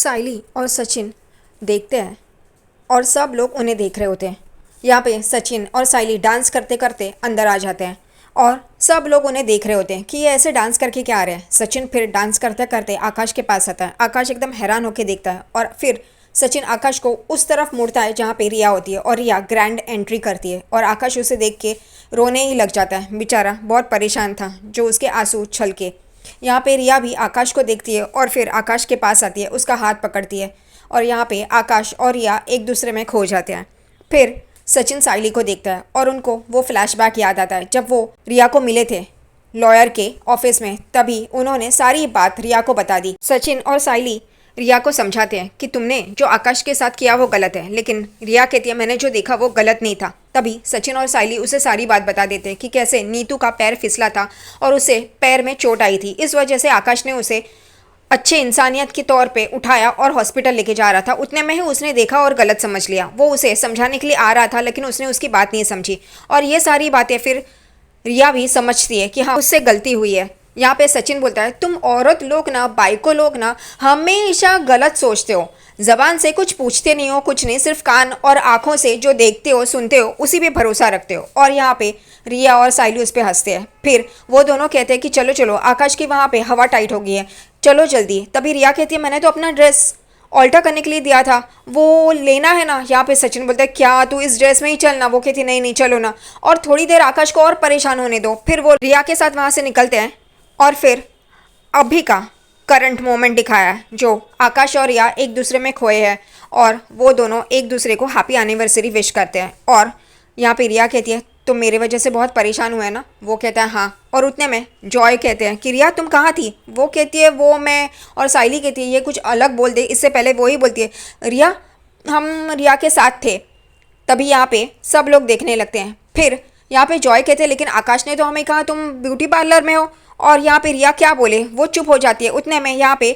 साइली और सचिन देखते हैं और सब लोग उन्हें देख रहे होते हैं। यहाँ पे सचिन और साइली डांस करते करते अंदर आ जाते हैं और सब लोग उन्हें देख रहे होते हैं कि ये ऐसे डांस करके क्या आ रहे हैं। सचिन फिर डांस करते करते आकाश के पास आता है। आकाश एकदम हैरान होकर देखता है और फिर सचिन आकाश को उस तरफ मुड़ता है जहाँ पे रिया होती है और रिया ग्रैंड एंट्री करती है और आकाश उसे देख के रोने ही लग जाता है। बेचारा बहुत परेशान था, जो उसके आंसू छलके। यहाँ पे रिया भी आकाश को देखती है और फिर आकाश के पास आती है, उसका हाथ पकड़ती है और यहाँ पे आकाश और रिया एक दूसरे में खो जाते हैं। फिर सचिन साइली को देखता है और उनको वो फ्लैशबैक याद आता है जब वो रिया को मिले थे लॉयर के ऑफिस में। तभी उन्होंने सारी बात रिया को बता दी। सचिन और साइली रिया को समझाते हैं कि तुमने जो आकाश के साथ किया वो गलत है, लेकिन रिया कहती है मैंने जो देखा वो गलत नहीं था। तभी सचिन और साइली उसे सारी बात बता देते हैं कि कैसे नीतू का पैर फिसला था और उसे पैर में चोट आई थी। इस वजह से आकाश ने उसे अच्छे इंसानियत के तौर पे उठाया और हॉस्पिटल लेके जा रहा था। उतने में ही उसने देखा और गलत समझ लिया। वो उसे समझाने के लिए आ रहा था लेकिन उसने उसकी बात नहीं समझी और ये सारी बातें फिर रिया भी समझती है कि हाँ उससे गलती हुई है। यहाँ पे सचिन बोलता है तुम औरत लोग ना, बाइको लोग ना हमेशा गलत सोचते हो, जबान से कुछ पूछते नहीं हो, कुछ नहीं, सिर्फ कान और आंखों से जो देखते हो सुनते हो उसी पे भरोसा रखते हो। और यहाँ पे रिया और साइली उस पर हंसते हैं। फिर वो दोनों कहते हैं कि चलो चलो, आकाश की वहाँ पे हवा टाइट हो गई है, चलो जल्दी। तभी रिया कहती है मैंने तो अपना ड्रेस ऑल्टर करने के लिए दिया था, वो लेना है ना। यहाँ पे सचिन बोलता है क्या तू इस ड्रेस में ही चलना। वो कहती नहीं नहीं चलो ना। और थोड़ी देर आकाश को और परेशान होने दो। फिर वो रिया के साथ वहाँ से निकलते हैं और फिर अभी का करंट मोमेंट दिखाया है जो आकाश और रिया एक दूसरे में खोए हैं और वो दोनों एक दूसरे को हैप्पी एनिवर्सरी विश करते हैं। और यहाँ पे रिया कहती है तुम मेरे वजह से बहुत परेशान हुए ना। वो कहता है हाँ। और उतने में जॉय कहते हैं कि रिया तुम कहाँ थी। वो कहती है वो मैं। और साइली कहती है ये कुछ अलग बोल दे। इससे पहले वो ही बोलती है रिया हम रिया के साथ थे। तभी यहाँ पे सब लोग देखने लगते हैं। फिर यहाँ पे जॉय कहते हैं लेकिन आकाश ने तो हमें कहा तुम ब्यूटी पार्लर में हो। और यहाँ पे रिया क्या बोले, वो चुप हो जाती है। उतने में यहाँ पे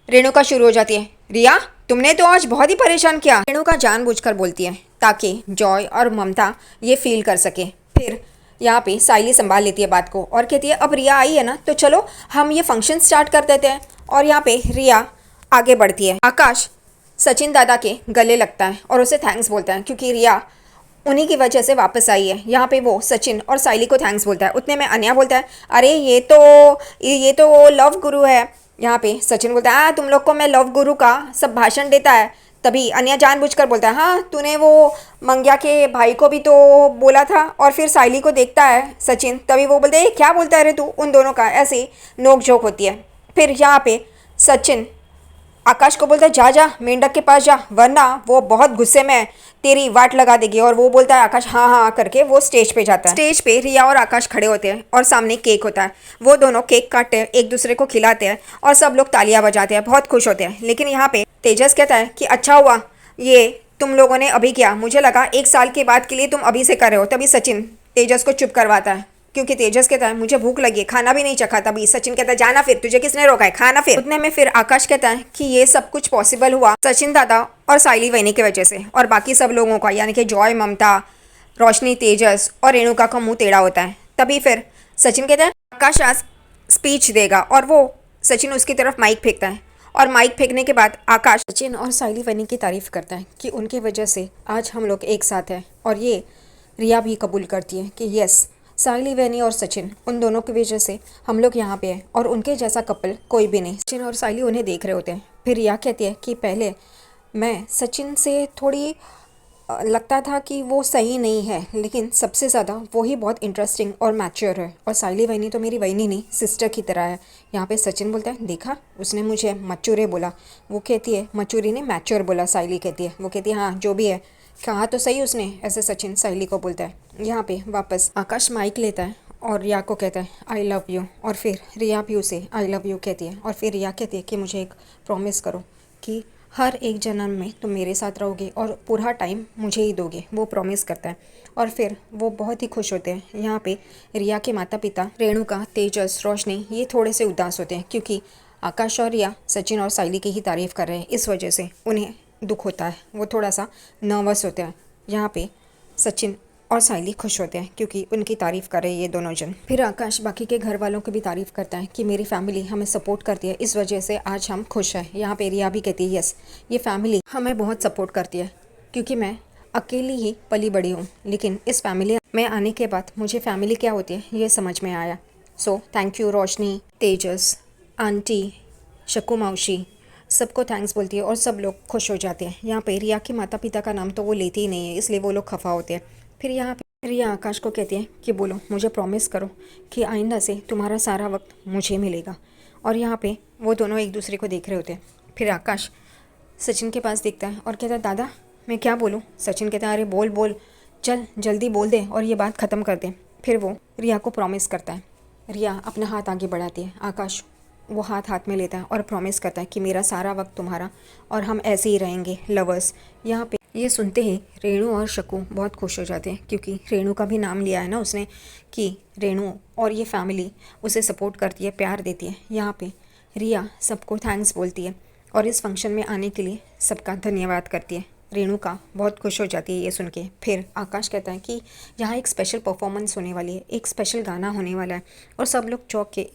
रेणुका शुरू हो जाती है। रिया तुमने तो आज बहुत ही परेशान किया। रेणुका जानबूझकर बोलती है ताकि जॉय और ममता ये फील कर सके। फिर यहाँ पे साइली संभाल लेती है बात को और कहती है अब रिया आई है ना तो चलो हम ये फंक्शन स्टार्ट कर देते हैं। और यहाँ पे रिया आगे बढ़ती है। आकाश सचिन दादा के गले लगता है और उसे थैंक्स बोलता है क्योंकि रिया उन्हीं की वजह से वापस आई है। यहाँ पे वो सचिन और साइली को थैंक्स बोलता है। उतने में अनया बोलता है अरे ये तो लव गुरु है। यहाँ पे सचिन बोलता है हाँ तुम लोग को मैं लव गुरु का सब भाषण देता है। तभी अनया जानबूझकर बोलता है हाँ तूने वो मंग्या के भाई को भी तो बोला था। और फिर साइली को देखता है सचिन। तभी वो बोलते हैं क्या बोलता है रे तू। उन दोनों का ऐसे नोक झोंक होती है। फिर यहाँ पे सचिन आकाश को बोलता है जा जा मेंढक के पास जा वरना वो बहुत गुस्से में है, तेरी वाट लगा देगी। और वो बोलता है आकाश हाँ हाँ करके वो स्टेज पे जाता है। स्टेज पे रिया और आकाश खड़े होते हैं और सामने केक होता है। वो दोनों केक काटते हैं, एक दूसरे को खिलाते हैं और सब लोग तालियां बजाते हैं, बहुत खुश होते हैं। लेकिन यहाँ पे तेजस कहता है कि अच्छा हुआ ये तुम लोगों ने अभी किया, मुझे लगा 1 साल के बाद के लिए तुम अभी से कर रहे हो। तभी सचिन तेजस को चुप करवाता है क्योंकि तेजस कहता है मुझे भूख लगी है, खाना भी नहीं चखा। तभी सचिन कहता है जाना फिर, तुझे किसने रोका है, खाना फिर। उतने में फिर आकाश कहता है कि ये सब कुछ पॉसिबल हुआ सचिन दादा और साइली वहीनी की वजह से और बाकी सब लोगों का, यानी कि जॉय, ममता, रोशनी, तेजस और रेणुका का मुंह टेढ़ा होता है। तभी फिर सचिन कहता है आकाश आज स्पीच देगा और वो सचिन उसकी तरफ माइक फेंकता है और माइक फेंकने के बाद आकाश सचिन और साइली वहीनी की तारीफ करता है कि उनकी वजह से आज हम लोग एक साथ हैं। और ये रिया भी कबूल करती है कि यस साइली वैनी और सचिन उन दोनों की वजह से हम लोग यहाँ पे हैं और उनके जैसा कपल कोई भी नहीं। सचिन और साइली उन्हें देख रहे होते हैं। फिर रिया कहती है कि पहले मैं सचिन से थोड़ी लगता था कि वो सही नहीं है, लेकिन सबसे ज़्यादा वो ही बहुत इंटरेस्टिंग और मैच्योर है। और साइली वैनी तो मेरी वैनी नहीं, सिस्टर की तरह है। यहाँ पे सचिन बोलता है देखा उसने मुझे मचूरे बोला। वो कहती है मचूरी ने मैच्योर बोला। साइली कहती है, वो कहती है हाँ जो भी है, कहा तो सही उसने, ऐसे सचिन साइली को बोलता है। यहाँ पे वापस आकाश माइक लेता है और रिया को कहता है आई लव यू। और फिर रिया भी उसे आई लव यू कहती है। और फिर रिया कहती है कि मुझे एक प्रॉमिस करो कि हर एक जन्म में तुम मेरे साथ रहोगे और पूरा टाइम मुझे ही दोगे। वो प्रॉमिस करता है और फिर वो बहुत ही खुश होते हैं। यहाँ पे रिया के माता पिता रेणुका, तेजस, रोशनी ये थोड़े से उदास होते हैं क्योंकि आकाश और रिया सचिन और साइली की ही तारीफ़ कर रहे हैं। इस वजह से उन्हें दुख होता है, वो थोड़ा सा नर्वस होते हैं। यहाँ पे सचिन और साइली खुश होते हैं क्योंकि उनकी तारीफ़ कर रहे हैं ये दोनों जन। फिर आकाश बाकी के घर वालों की भी तारीफ़ करता है कि मेरी फैमिली हमें सपोर्ट करती है, इस वजह से आज हम खुश हैं। यहाँ पे रिया भी कहती है यस, ये फैमिली हमें बहुत सपोर्ट करती है क्योंकि मैं अकेली ही पली बड़ी हूँ, लेकिन इस फैमिली में आने के बाद मुझे फैमिली क्या होती है ये समझ में आया। So thank you Roshni, Tejas, aunty, Shakku मौसी, सबको थैंक्स बोलती है और सब लोग खुश हो जाते हैं। यहाँ पे रिया के माता पिता का नाम तो वो लेती ही नहीं है, इसलिए वो लोग खफा होते हैं। फिर यहाँ पे रिया आकाश को कहती है कि बोलो, मुझे प्रॉमिस करो कि आइंदा से तुम्हारा सारा वक्त मुझे मिलेगा। और यहाँ पे वो दोनों एक दूसरे को देख रहे होते हैं। फिर आकाश सचिन के पास देखता है और कहता है दादा मैं क्या बोलूँ। सचिन कहता है अरे बोल बोल, चल जल्दी बोल दे और ये बात ख़त्म कर दे। फिर वो रिया को प्रॉमिस करता है। रिया अपना हाथ आगे बढ़ाती है, आकाश वो हाथ हाथ में लेता है और प्रॉमिस करता है कि मेरा सारा वक्त तुम्हारा और हम ऐसे ही रहेंगे लवर्स। यहाँ पे ये सुनते ही रेणु और शक्कू बहुत खुश हो जाते हैं क्योंकि रेणु का भी नाम लिया है ना उसने कि रेणु और ये फैमिली उसे सपोर्ट करती है, प्यार देती है। यहाँ पे रिया सबको थैंक्स बोलती है और इस फंक्शन में आने के लिए सबका धन्यवाद करती है। रेणु का बहुत खुश हो जाती है ये सुन के। फिर आकाश कहता है कि यहाँ एक स्पेशल परफॉर्मेंस होने वाली है, एक स्पेशल गाना होने वाला है और सब लोग चौंक के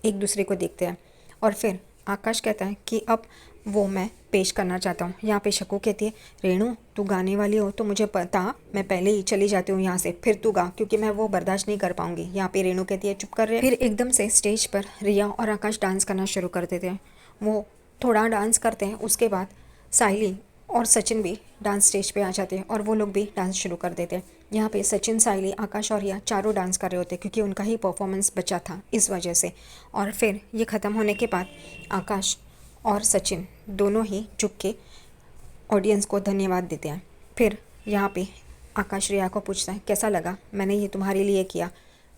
एक दूसरे को देखते हैं। और फिर आकाश कहता है कि अब वो मैं पेश करना चाहता हूँ। यहाँ पे शक्कू कहती है रेणु तू गाने वाली हो तो मुझे पता, मैं पहले ही चली जाती हूँ यहाँ से, फिर तू गा क्योंकि मैं वो बर्दाश्त नहीं कर पाऊंगी। यहाँ पे रेणु कहती है चुप कर रहे। फिर एकदम से स्टेज पर रिया और आकाश डांस करना शुरू कर देते हैं। वो थोड़ा डांस करते हैं, उसके बाद साइली और सचिन भी डांस स्टेज पे आ जाते हैं और वो लोग भी डांस शुरू कर देते हैं। यहाँ पे सचिन, साइली, आकाश और रिया चारों डांस कर रहे होते हैं क्योंकि उनका ही परफॉर्मेंस बचा था इस वजह से। और फिर ये ख़त्म होने के बाद आकाश और सचिन दोनों ही झुक के ऑडियंस को धन्यवाद देते हैं। फिर यहाँ पे आकाश रिया को पूछता है कैसा लगा, मैंने ये तुम्हारे लिए किया,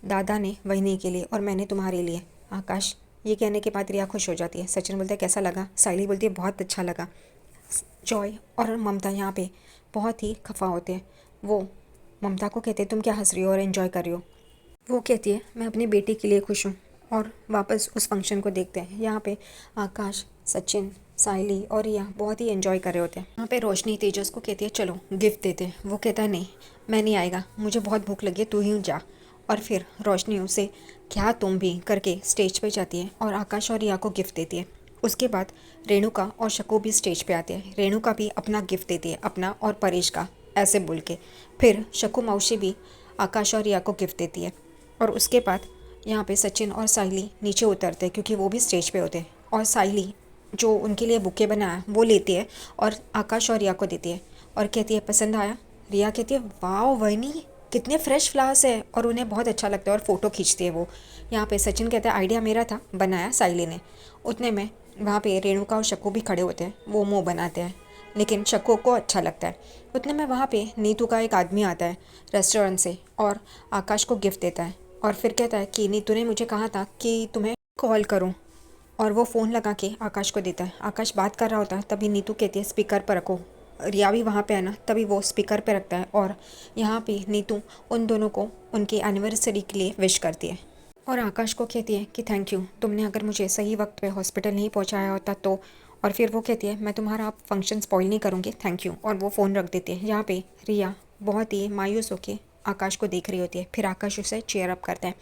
दादा ने वहीनी के लिए और मैंने तुम्हारे लिए। आकाश ये कहने के बाद रिया खुश हो जाती है। सचिन बोलते हैं कैसा लगा, साइली बोलती है बहुत अच्छा लगा। जॉय और ममता यहाँ पे बहुत ही खफा होते हैं। वो ममता को कहते हैं तुम क्या हंस रही हो और एंजॉय कर रही हो। वो कहती है मैं अपनी बेटी के लिए खुश हूँ। और वापस उस फंक्शन को देखते हैं। यहाँ पे आकाश, सचिन, साइली और रिया बहुत ही एंजॉय कर रहे होते हैं। यहाँ पे रोशनी तेजस को कहती है चलो गिफ्ट देते हैं। वो कहता है नहीं मैं नहीं आएगा, मुझे बहुत भूख लगी है, तू ही जा। और फिर रोशनी उसे क्या तुम भी करके स्टेज पे जाती है और आकाश और रिया को गिफ्ट देती है। उसके बाद रेणुका और शक्कू भी स्टेज पे आते हैं। रेणुका भी अपना गिफ्ट देती है, अपना और परेश का ऐसे बोल के। फिर शक्कू मौसी भी आकाश और रिया को गिफ्ट देती है। और उसके बाद यहाँ पे सचिन और साइली नीचे उतरते हैं क्योंकि वो भी स्टेज पे होते हैं। और साइली जो उनके लिए बुके बनाया है वो लेती है और आकाश और रिया को देती है और कहती है पसंद आया। रिया कहती है वाह वहीनी कितने फ्रेश फ्लावर्स है, और उन्हें बहुत अच्छा लगता है और फ़ोटो खींचती है वो। यहाँ पे सचिन कहता है आइडिया मेरा था, बनाया साइली ने। उतने में वहाँ पे रेणुका और शक्कू भी खड़े होते हैं, वो मुँह बनाते हैं लेकिन शक्कू को अच्छा लगता है। उतने में वहाँ पे नीतू का एक आदमी आता है रेस्टोरेंट से और आकाश को गिफ्ट देता है और फिर कहता है कि नीतू ने मुझे कहा था कि तुम्हें कॉल करूं। और वो फ़ोन लगा के आकाश को देता है। आकाश बात कर रहा होता है तभी नीतू कहती है स्पीकर पर रखो। रिया भी वहाँ पे है ना, तभी वो स्पीकर पे रखता है और यहाँ पे नीतू उन दोनों को उनके एनिवर्सरी के लिए विश करती है और आकाश को कहती है कि थैंक यू, तुमने अगर मुझे सही वक्त पे हॉस्पिटल नहीं पहुँचाया होता तो। और फिर वो कहती है मैं तुम्हारा फंक्शन स्पॉइल नहीं करूँगी, थैंक यू। और वो फ़ोन रख देती है। यहाँ पे रिया बहुत ही मायूस होकर आकाश को देख रही होती है। फिर आकाश उसे चेयर अप करता है।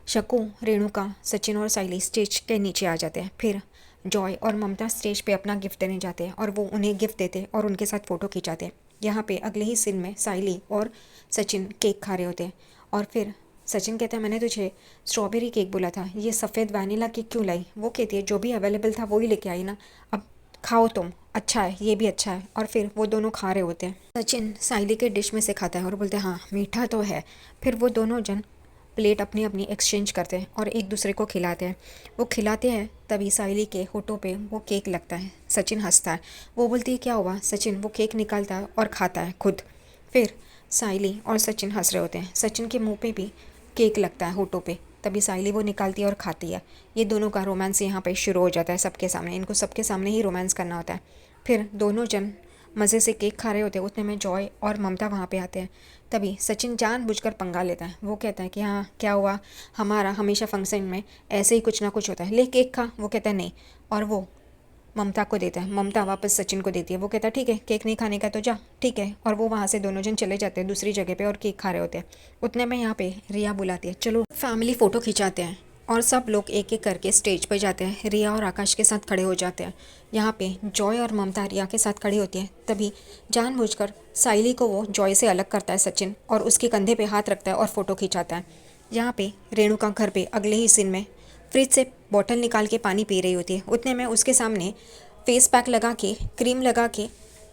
शक्कू, रेणुका, सचिन और साइली स्टेज के नीचे आ जाते हैं। फिर जॉय और ममता स्टेज पे अपना गिफ्ट देने जाते हैं और वो उन्हें गिफ्ट देते हैं और उनके साथ फ़ोटो खिंचाते हैं। यहाँ पे अगले ही सीन में साइली और सचिन केक खा रहे होते हैं और फिर सचिन कहता है मैंने तुझे स्ट्रॉबेरी केक बोला था, ये सफ़ेद वैनिला केक क्यों लाई। वो कहती है जो भी अवेलेबल था वही लेके आई ना, अब खाओ तुम, अच्छा है, ये भी अच्छा है। और फिर वो दोनों खा रहे होते हैं। सचिन साइली के डिश में से खाता है और बोलते हैं हाँ मीठा तो है। फिर वो दोनों जन प्लेट अपनी अपनी एक्सचेंज करते हैं और एक दूसरे को खिलाते हैं। वो खिलाते हैं तभी साइली के होठों पे वो केक लगता है। सचिन हंसता है। वो बोलती है क्या हुआ। सचिन वो केक निकालता है और खाता है खुद। फिर साइली और सचिन हंस रहे होते हैं। सचिन के मुंह पे भी केक लगता है होठों पे, तभी साइली वो निकालती है और खाती है। ये दोनों का रोमांस यहाँ पे शुरू हो जाता है सबके सामने। इनको सबके सामने ही रोमांस करना होता है। फिर दोनों जन मज़े से केक खा रहे होते हैं। उतने में जॉय और ममता वहाँ पे आते हैं। तभी सचिन जानबूझकर पंगा लेता है। वो कहता है कि हाँ क्या हुआ, हमारा हमेशा फंक्शन में ऐसे ही कुछ ना कुछ होता है, ले केक खा। वो कहता है नहीं। और वो ममता को देता है। ममता वापस सचिन को देती है। वो कहता है ठीक है, केक नहीं खाने का तो जा, ठीक है। और वो वहाँ से दोनों जन चले जाते हैं दूसरी जगह पे और केक खा रहे होते हैं। उतने में यहाँ पे रिया बुलाती है, चलो फैमिली फ़ोटो खिंचाते हैं। और सब लोग एक एक करके स्टेज पर जाते हैं। रिया और आकाश के साथ खड़े हो जाते हैं। यहाँ पे जॉय और ममता रिया के साथ खड़ी होती है। तभी जानबूझकर साइली को वो जॉय से अलग करता है सचिन, और उसके कंधे पे हाथ रखता है और फ़ोटो खिंचाता है। यहाँ पे रेणुका घर पे अगले ही सीन में फ्रिज से बॉटल निकाल के पानी पी रही होती है। उतने में उसके सामने फेस पैक लगा के, क्रीम लगा के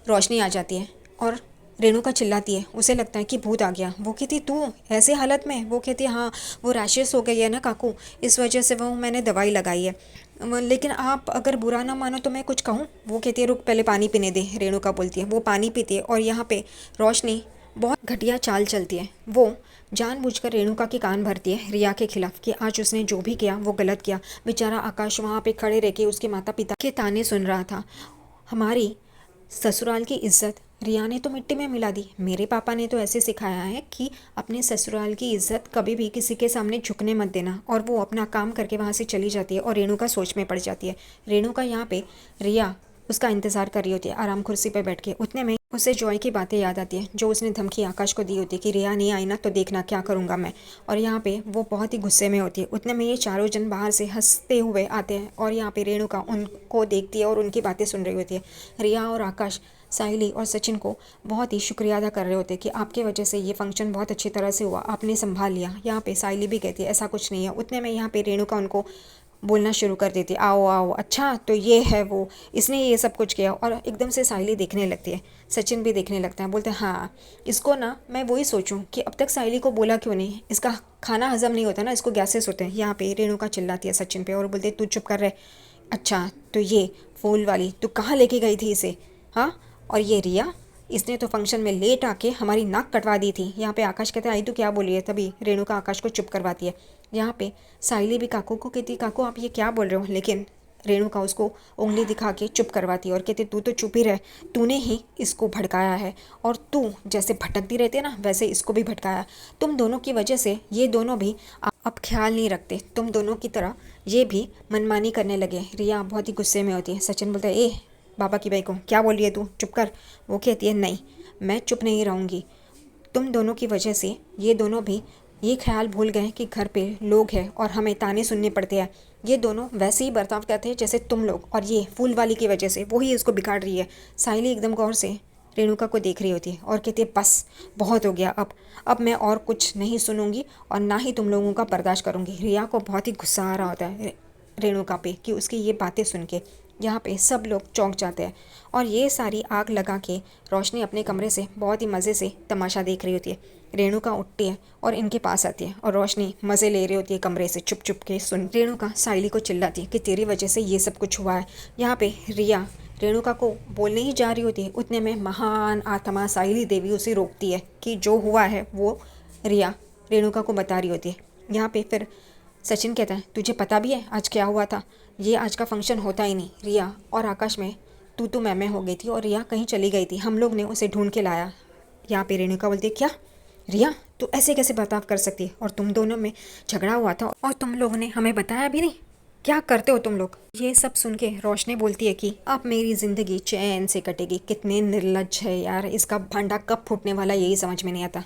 रोशनी आ जाती है और रेणुका चिल्लाती है। उसे लगता है कि भूत आ गया। वो कहती तू ऐसे हालत में? वो कहती है हाँ, वो रैशेस हो गई है ना काकू, इस वजह से वो मैंने दवाई लगाई है। लेकिन आप अगर बुरा ना मानो तो मैं कुछ कहूँ? वो कहती है रुक, पहले पानी पीने दे। रेणुका बोलती है। वो पानी पीती है और यहाँ पे रोशनी बहुत घटिया चाल चलती है। वो जानबूझकर रेणुका के कान भरती है रिया के खिलाफ कि आज उसने जो भी किया वो गलत किया। बेचारा आकाश वहाँ पे खड़े रह के उसके माता पिता के ताने सुन रहा था। हमारी ससुराल की इज्जत रिया ने तो मिट्टी में मिला दी। मेरे पापा ने तो ऐसे सिखाया है कि अपने ससुराल की इज्जत कभी भी किसी के सामने झुकने मत देना। और वो अपना काम करके वहाँ से चली जाती है और रेणुका सोच में पड़ जाती है। रेणुका यहाँ पे रिया उसका इंतज़ार कर रही होती है आराम कुर्सी पर बैठ के। उतने में उसे जॉय की बातें याद आती है जो उसने धमकी आकाश को दी होती है कि रिया नहीं आई ना तो देखना क्या करूँगा मैं। और यहाँ पे वो बहुत ही गुस्से में होती है। उतने में ये चारों जन बाहर से हंसते हुए आते हैं और यहाँ पे रेणुका उनको देखती है और उनकी बातें सुन रही होती है। रिया और आकाश साहिली और सचिन को बहुत ही शुक्रिया अदा कर रहे होते कि आपके वजह से ये फंक्शन बहुत अच्छी तरह से हुआ, आपने संभाल लिया। यहाँ पे साहिली भी कहती है ऐसा कुछ नहीं है। उतने में यहाँ पे रेणुका उनको बोलना शुरू कर देती है, आओ आओ, अच्छा तो ये है वो, इसने ये सब कुछ किया। और एकदम से साहिली देखने लगती है, सचिन भी देखने लगता है। बोलते हैं हाँ, इसको ना मैं वही सोचूं कि अब तक साहिली को बोला क्यों नहीं, इसका खाना हजम नहीं होता ना, इसको गैसेस होते हैं। यहाँ पे रेणुका चिल्लाती है सचिन पे और बोलते तू चुप कर रहे। अच्छा तो ये फूल वाली तू कहाँ लेके गई थी इसे? हाँ, और ये रिया, इसने तो फंक्शन में लेट आके हमारी नाक कटवा दी थी। यहाँ पे आकाश कहते हैं आई तू क्या बोली है? तभी रेणुका आकाश को चुप करवाती है। यहाँ पे साहिली भी काकू को कहती काकू आप ये क्या बोल रहे हो, लेकिन रेणुका उसको उंगली दिखा के चुप करवाती है और कहती तू तो चुप ही रह, तूने ही इसको भड़काया है और तू जैसे भटकती रहती है ना वैसे इसको भी भटकाया। तुम दोनों की वजह से ये दोनों भी अब ख्याल नहीं रखते, तुम दोनों की तरह ये भी मनमानी करने लगे। रिया बहुत ही गुस्से में होती है। सचिन बोलता है ए बाबा की भाई को क्या बोल रही है तू, चुप कर। वो कहती है नहीं, मैं चुप नहीं रहूँगी। तुम दोनों की वजह से ये दोनों भी ये ख्याल भूल गए कि घर पे लोग हैं और हमें ताने सुनने पड़ते हैं। ये दोनों वैसे ही बर्ताव करते हैं जैसे तुम लोग, और ये फूल वाली की वजह से वो ही इसको बिगाड़ रही है। साहिली एकदम गौर से रेणुका को देख रही होती है और कहती है बस बहुत हो गया, अब मैं और कुछ नहीं सुनूंगी और ना ही तुम लोगों का बर्दाश्त करूंगी। रिया को बहुत ही गुस्सा आ रहा होता है रेणुका पे कि उसकी ये बातें सुन के। यहाँ पे सब लोग चौंक जाते हैं और ये सारी आग लगा के रोशनी अपने कमरे से बहुत ही मज़े से तमाशा देख रही होती है। रेणुका उठती है और इनके पास आती है और रोशनी मज़े ले रही होती है कमरे से चुप चुप के सुन। रेणुका साहिली को चिल्लाती है कि तेरी वजह से ये सब कुछ हुआ है। यहाँ पे रिया रेणुका को बोलने ही जा रही होती है। उतने में महान आत्मा साहिली देवी उसे रोकती है कि जो हुआ है वो रिया रेणुका को बता रही होती है। यहाँ पे फिर सचिन कहता है तुझे पता भी है आज क्या हुआ था? ये आज का फंक्शन होता ही नहीं। रिया और आकाश में तू मैं हो गई थी और रिया कहीं चली गई थी, हम लोग ने उसे ढूंढ के लाया। यहाँ पे रेणुका बोलती है क्या रिया तू ऐसे कैसे बर्ताव कर सकती है, और तुम दोनों में झगड़ा हुआ था और तुम लोगों ने हमें बताया भी नहीं, क्या करते हो तुम लोग? ये सब सुन के रोशनी बोलती है कि अब मेरी ज़िंदगी चैन से कटेगी। कितने निर्लज्ज है यार, इसका भांडा कब फूटने वाला यही समझ में नहीं आता।